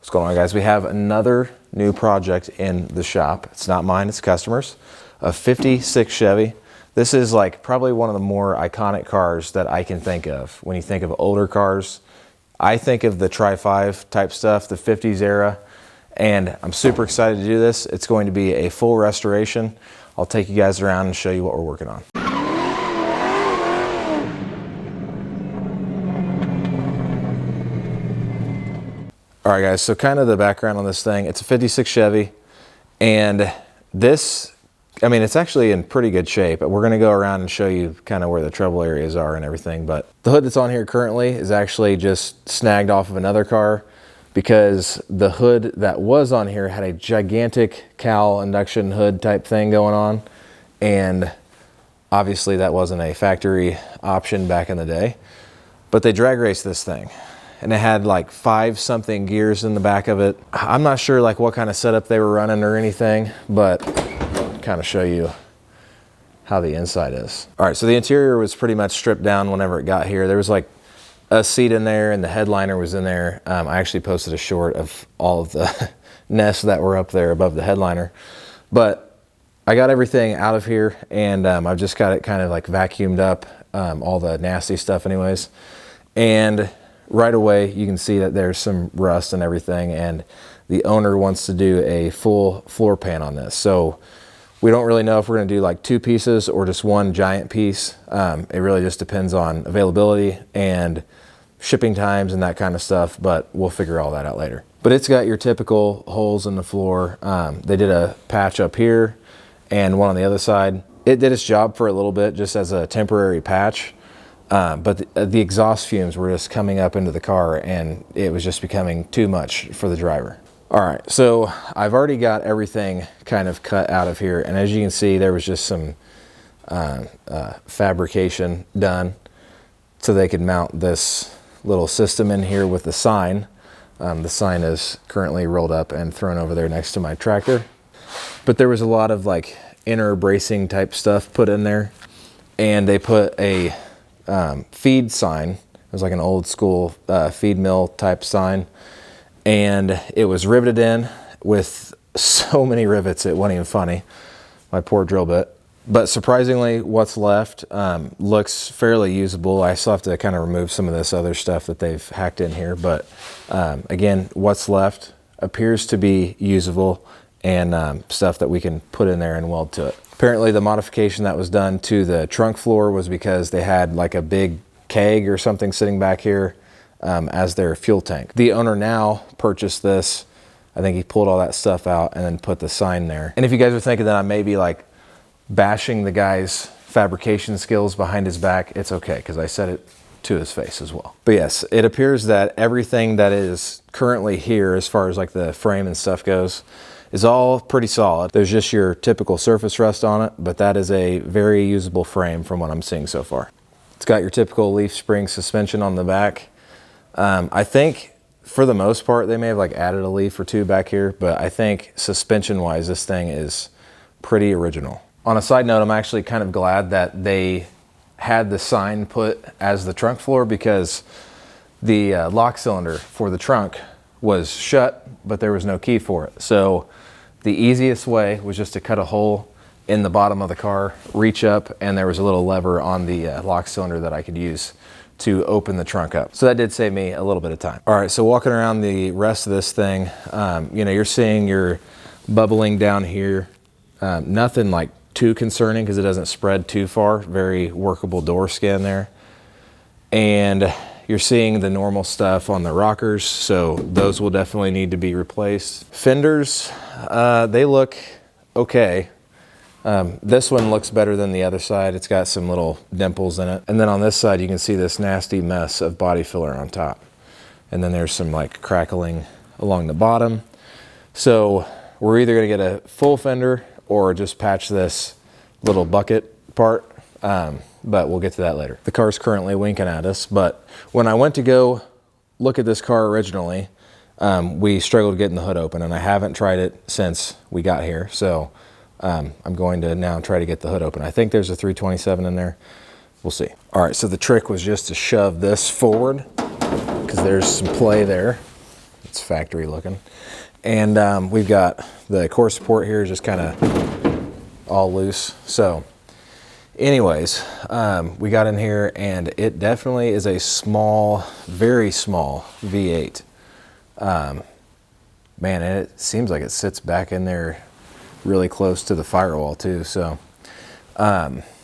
What's going on, guys? We have another new project in the shop. It's not mine, it's customers. A 56 Chevy. This is like probably one of the more iconic cars that I can think of. When you think of older cars, I think of the Tri-5 type stuff, the 50s era, and I'm super excited to do this. It's going to be a full restoration. I'll take you guys around and show you what we're working on. All right, guys, so kind of the background on this thing. It's a 56 Chevy, and this, I mean, it's actually in pretty good shape. We're gonna go around and show you kind of where the trouble areas are and everything, but the hood that's on here currently is actually just snagged off of another car because the hood that was on here had a gigantic cowl induction hood type thing going on, and obviously that wasn't a factory option back in the day, but they drag raced this thing. And it had like 5 something gears in the back of it. I'm not sure like what kind of setup they were running or anything, but kind of show you how the inside is. All right, so the interior was pretty much stripped down whenever it got here. There was like a seat in there and the headliner was in there. I actually posted a short of all of the nests that were up there above the headliner. But I got everything out of here, and I've just got it kind of like vacuumed up, all the nasty stuff anyways. And right away, you can see that there's some rust and everything, and the owner wants to do a full floor pan on this. So we don't really know if we're gonna do like 2 pieces or just one giant piece. It really just depends on availability and shipping times and that kind of stuff, but we'll figure all that out later. But it's got your typical holes in the floor. They did a patch up here and one on the other side. It did its job for a little bit just as a temporary patch. But the exhaust fumes were just coming up into the car, and it was just becoming too much for the driver. All right, so I've already got everything kind of cut out of here, and as you can see, there was just some fabrication done so they could mount this little system in here with the sign. The sign is currently rolled up and thrown over there next to my tractor. But there was a lot of like inner bracing type stuff put in there, and they put a feed sign. It was like an old school feed mill type sign, and it was riveted in with so many rivets it wasn't even funny. My poor drill bit. But surprisingly, what's left looks fairly usable. I still have to kind of remove some of this other stuff that they've hacked in here, but again, what's left appears to be usable and stuff that we can put in there and weld to it. Apparently the modification that was done to the trunk floor was because they had like a big keg or something sitting back here as their fuel tank. The owner now purchased this. I think he pulled all that stuff out and then put the sign there. And if you guys are thinking that I may be like bashing the guy's fabrication skills behind his back, it's okay, because I said it to his face as well. But yes, it appears that everything that is currently here as far as like the frame and stuff goes is all pretty solid. There's just your typical surface rust on it, but that is a very usable frame from what I'm seeing so far. It's got your typical leaf spring suspension on the back. I think for the most part, they may have like added a leaf or 2 back here, but I think suspension wise, this thing is pretty original. On a side note, I'm actually kind of glad that they had the sign put as the trunk floor, because the lock cylinder for the trunk was shut, but there was no key for it. So the easiest way was just to cut a hole in the bottom of the car, reach up, and there was a little lever on the lock cylinder that I could use to open the trunk up. So that did save me a little bit of time. All right, so walking around the rest of this thing, you know, you're seeing your bubbling down here. Nothing like too concerning because it doesn't spread too far. Very workable door skin there. And you're seeing the normal stuff on the rockers, so those will definitely need to be replaced. Fenders, they look okay. This one looks better than the other side. It's got some little dimples in it. And then on this side, you can see this nasty mess of body filler on top. And then there's some like crackling along the bottom. So we're either gonna get a full fender or just patch this little bucket part. But we'll get to that later. The car's currently winking at us, but when I went to go look at this car originally, we struggled getting the hood open, and I haven't tried it since we got here. So I'm going to now try to get the hood open. I think there's a 327 in there. We'll see. All right, so the trick was just to shove this forward because there's some play there. Let's It's factory looking. And we've got the core support here just kind of all loose. So anyways, we got in here and it definitely is a small, very small V8. Man, and it seems like it sits back in there really close to the firewall too. So,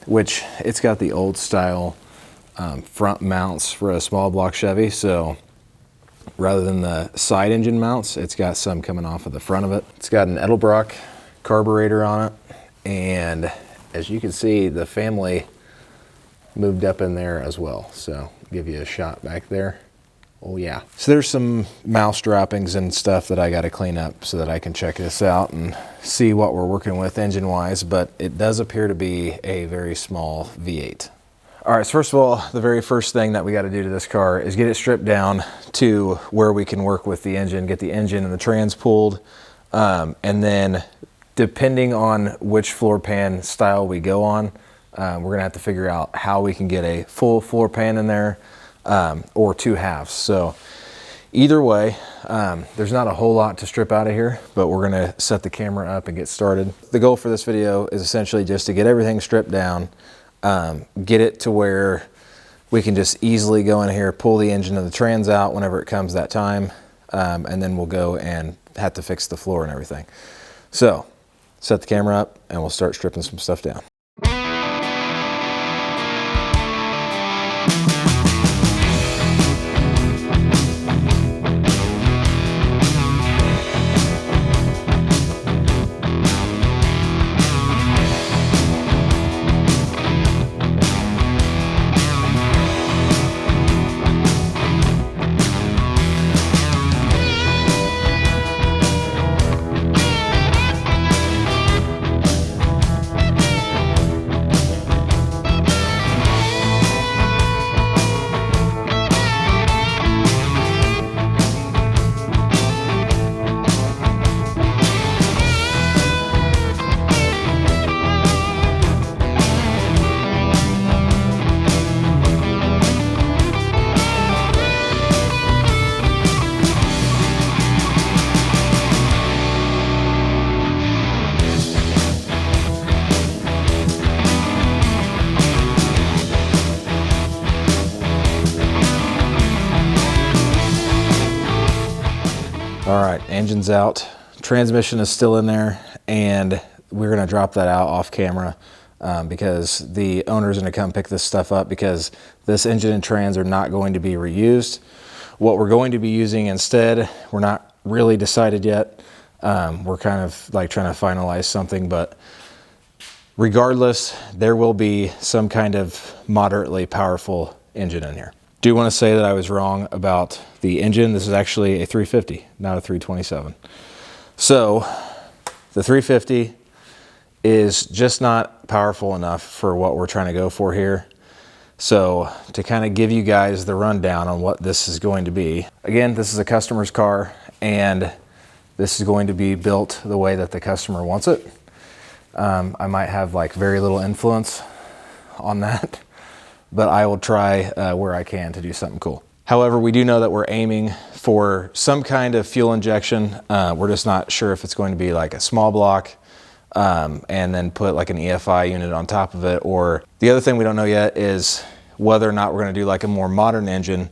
which it's got the old style front mounts for a small block Chevy. So rather than the side engine mounts, it's got some coming off of the front of it. It's got an Edelbrock carburetor on it. And as you can see, the family moved up in there as well. So give you a shot back there. Oh yeah. So there's some mouse droppings and stuff that I got to clean up so that I can check this out and see what we're working with engine wise, but it does appear to be a very small V8. All right, so first of all, the very first thing that we got to do to this car is get it stripped down to where we can work with the engine, get the engine and the trans pulled, and then depending on which floor pan style we go on, we're gonna have to figure out how we can get a full floor pan in there, or two halves. So either way, there's not a whole lot to strip out of here, but we're gonna set the camera up and get started. The goal for this video is essentially just to get everything stripped down, get it to where we can just easily go in here, pull the engine and the trans out whenever it comes that time, and then we'll go and have to fix the floor and everything. So set the camera up and we'll start stripping some stuff down. All right, engine's out, transmission is still in there, and we're gonna drop that out off camera because the owner's gonna come pick this stuff up because this engine and trans are not going to be reused. What we're going to be using instead, we're not really decided yet. We're kind of like trying to finalize something, but regardless, there will be some kind of moderately powerful engine in here. Do want to say that I was wrong about the engine. This is actually a 350, not a 327. So the 350 is just not powerful enough for what we're trying to go for here. So to kind of give you guys the rundown on what this is going to be. Again, this is a customer's car and this is going to be built the way that the customer wants it. I might have like very little influence on that, but I will try where I can to do something cool. However, we do know that we're aiming for some kind of fuel injection. We're just not sure if it's going to be like a small block and then put like an EFI unit on top of it, or the other thing we don't know yet is whether or not we're going to do like a more modern engine,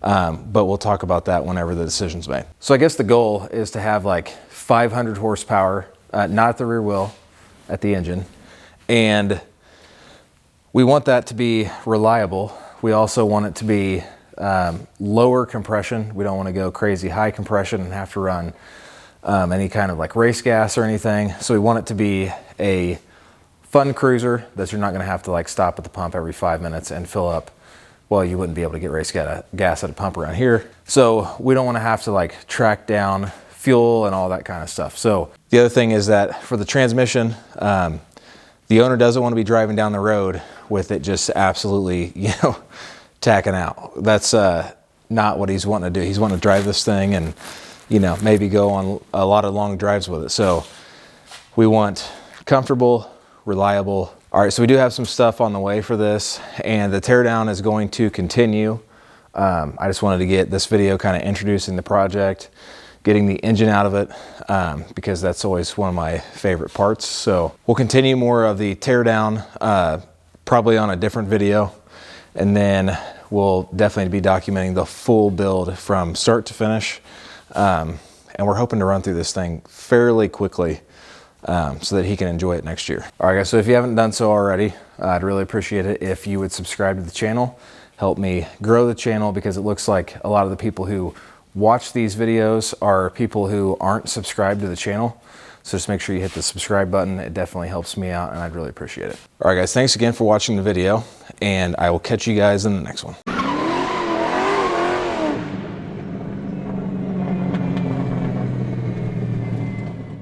but we'll talk about that whenever the decision's made. So I guess the goal is to have like 500 horsepower, not at the rear wheel, at the engine, and we want that to be reliable. We also want it to be lower compression. We don't want to go crazy high compression and have to run any kind of like race gas or anything. So we want it to be a fun cruiser that you're not going to have to like stop at the pump every 5 minutes and fill up. Well, you wouldn't be able to get race gas at a pump around here. So we don't want to have to like track down fuel and all that kind of stuff. So the other thing is that for the transmission, the owner doesn't want to be driving down the road with it just absolutely, you know, tacking out. That's not what he's wanting to do. He's wanting to drive this thing and, you know, maybe go on a lot of long drives with it. So we want comfortable, reliable. All right, so we do have some stuff on the way for this, and the teardown is going to continue. I just wanted to get this video kind of introducing the project, getting the engine out of it, because that's always one of my favorite parts. So we'll continue more of the teardown, probably on a different video. And then we'll definitely be documenting the full build from start to finish. And we're hoping to run through this thing fairly quickly, so that he can enjoy it next year. All right, guys, so if you haven't done so already, I'd really appreciate it if you would subscribe to the channel. Help me grow the channel, because it looks like a lot of the people who watch these videos are people who aren't subscribed to the channel. So just make sure you hit the subscribe button. It definitely helps me out, and I'd really appreciate it. All right, guys, thanks again for watching the video, and I will catch you guys in the next one.